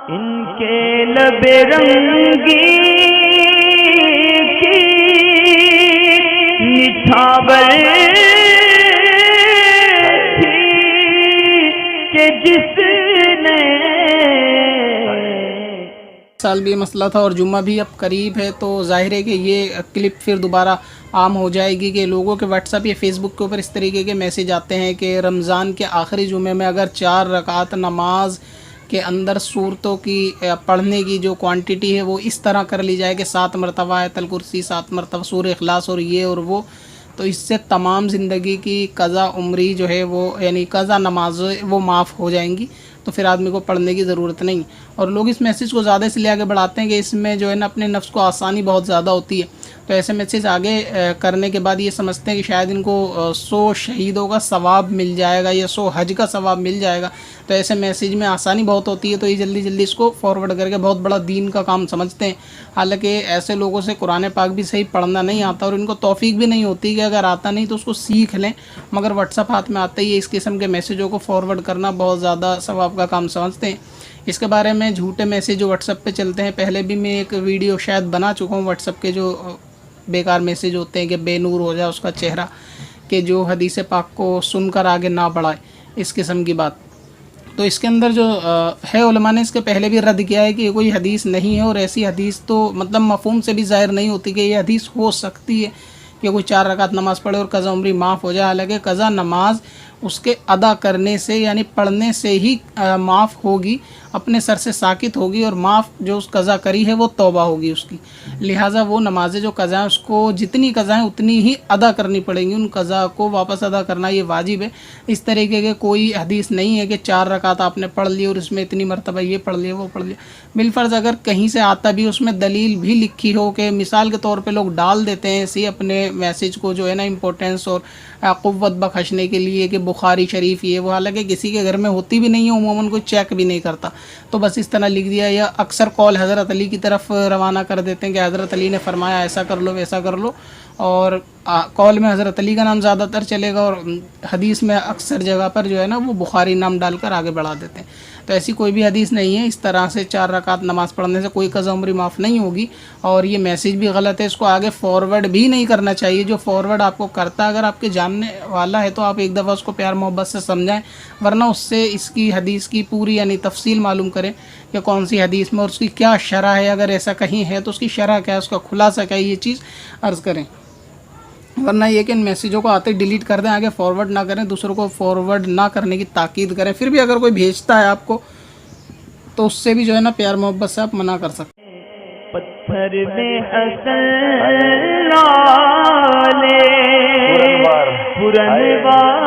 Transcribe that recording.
इनके लबे रंगी की निछावर थी कि जिसने साल भी ये मसला था और जुम्मा भी अब करीब है, तो जाहिर है कि ये क्लिप फिर दोबारा आम हो जाएगी कि लोगों के व्हाट्सअप या फेसबुक के ऊपर इस तरीके के मैसेज आते हैं कि रमज़ान के आखिरी जुमे में अगर 4 रकात नमाज के अंदर सूरतों की पढ़ने की जो क्वांटिटी है वो इस तरह कर ली जाए कि 7 मरतबा आयतल कुर्सी, 7 मरतबा सूरह इखलास और ये और वो, तो इससे तमाम ज़िंदगी की कज़ा उम्री जो है वो यानी कज़ा नमाज वो माफ़ हो जाएंगी, तो फिर आदमी को पढ़ने की ज़रूरत नहीं। और लोग इस मैसेज को ज़्यादा इसलिए आगे बढ़ाते हैं कि इसमें जो है ना अपने नफ्स को आसानी बहुत ज़्यादा होती है, तो ऐसे मैसेज आगे करने के बाद ये समझते हैं कि शायद इनको 100 शहीदों का सवाब मिल जाएगा या 100 हज का सवाब मिल जाएगा, तो ऐसे मैसेज में आसानी बहुत होती है, तो ये जल्दी जल्दी इसको फॉरवर्ड करके बहुत बड़ा दीन का काम समझते हैं। हालांकि ऐसे लोगों से कुरान पाक भी सही पढ़ना नहीं आता और इनको तौफीक भी नहीं होती कि अगर आता नहीं तो उसको सीख लें, मगर व्हाट्सअप हाथ में आते ही इस किस्म के मैसेजों को फॉरवर्ड करना बहुत ज़्यादा सवाब का काम समझते हैं। इसके बारे में झूठे मैसेज जो व्हाट्सअप पे चलते हैं, पहले भी मैं एक वीडियो शायद बना चुका हूँ व्हाट्सअप के जो बेकार मैसेज होते हैं कि बेनूर हो जाए उसका चेहरा, कि जो हदीस पाक को सुनकर आगे ना बढ़ाए, इस किस्म की बात। तो इसके अंदर जो है उलमा ने इसके पहले भी रद्द किया है कि ये कोई हदीस नहीं है, और ऐसी हदीस तो मतलब मफ़हूम से भी ज़ाहिर नहीं होती कि ये हदीस हो सकती है कि कोई 4 रकात नमाज़ पढ़े और कज़ा उम्री माफ़ हो जाए। हालांकि कज़ा नमाज उसके अदा करने से यानी पढ़ने से ही माफ़ होगी, अपने सर से साकित होगी, और माफ़ जो उस कज़ा करी है वो तौबा होगी उसकी। लिहाजा वो नमाज़ें जो कज़ा हैं उसको जितनी कज़ा हैं उतनी ही अदा करनी पड़ेंगी, उन कज़ा को वापस अदा करना ये वाजिब है। इस तरीके के कोई हदीस नहीं है कि 4 रकात आपने पढ़ ली और इसमें इतनी मरतबा ये पढ़ लिया वो पढ़ लिया। बिलफ़र्ज़ अगर कहीं से आता भी उसमें दलील भी लिखी हो, कि मिसाल के तौर पे लोग डाल देते हैं ऐसे अपने मैसेज को जो है ना इम्पोर्टेंस और क़ुव्वत बख्शने के लिए कि बुखारी शरीफ ये वो, हालांकि किसी के घर में होती भी नहीं है, उमूमन कोई चेक भी नहीं करता, तो बस इस तरह लिख दिया, या अक्सर कॉल हज़रत अली की तरफ रवाना कर देते हैं कि हज़रत अली ने फरमाया ऐसा कर लो वैसा कर लो, और कॉल में हज़रत अली का नाम ज़्यादातर चलेगा और हदीस में अक्सर जगह पर जो है ना वो बुखारी नाम डालकर आगे बढ़ा देते हैं। तो ऐसी कोई भी हदीस नहीं है। इस तरह से 4 रकात नमाज़ पढ़ने से कोई कज़ा उम्री माफ़ नहीं होगी, और ये मैसेज भी गलत है, इसको आगे फॉरवर्ड भी नहीं करना चाहिए। जो फॉरवर्ड आपको करता अगर आपके जानने वाला है तो आप एक दफ़ा उसको प्यार मोहब्बत से समझाएं, वरना उससे इसकी हदीस की पूरी यानी तफसील मालूम करें कि कौन सी हदीस में और उसकी क्या शरह है, अगर ऐसा कहीं है तो उसकी शरह क्या है, उसका खुलासा क्या है, ये चीज़ अर्ज़ करें। वरना ये कि इन मैसेजों को आते डिलीट कर दें, आगे फॉरवर्ड ना करें, दूसरों को फॉरवर्ड ना करने की ताकीद करें। फिर भी अगर कोई भेजता है आपको तो उससे भी जो है ना प्यार मोहब्बत से आप मना कर सकते हैं। पत्थर में हसन लाले पुरनवार